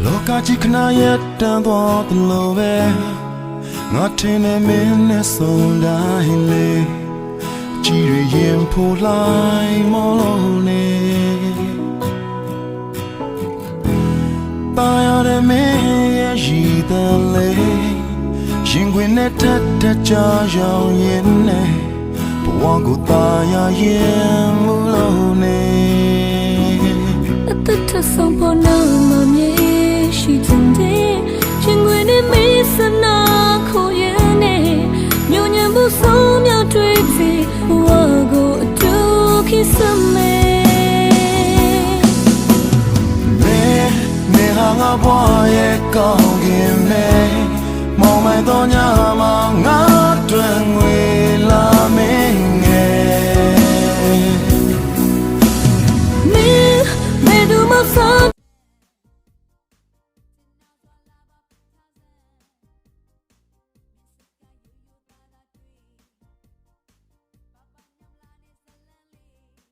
လောကကြီးခဏရက်တန်သွားသလိုပဲငါထင်နေမင်းနဲ့ဆုံးတိုင်းလေကြည်ရရင်ဖိုးလိုက်မလို့နေတာရတဲ့မင်းရဲ့ရည်တန်လေရင်ခွင်နဲ့တက်ကြရောင်ရင်နဲ့ဘဝကိုတာရရင်မလို့နေအသက်ထဆုံးပေါ်နာမမြေရှိတဲ့ရင်ခွင်နဲ့မေးစနာခိုးရနဲ့ညဉ့်ညံမှုဆုံးမြောက်တွေ့ပြီးဘဝကိုအတူခိစမဲနေဟာငါဘဝရဲ့ကောင်းကင်မဲမောင်မိုင်တော်ညမှာငါတွင်ငွေလာမဲ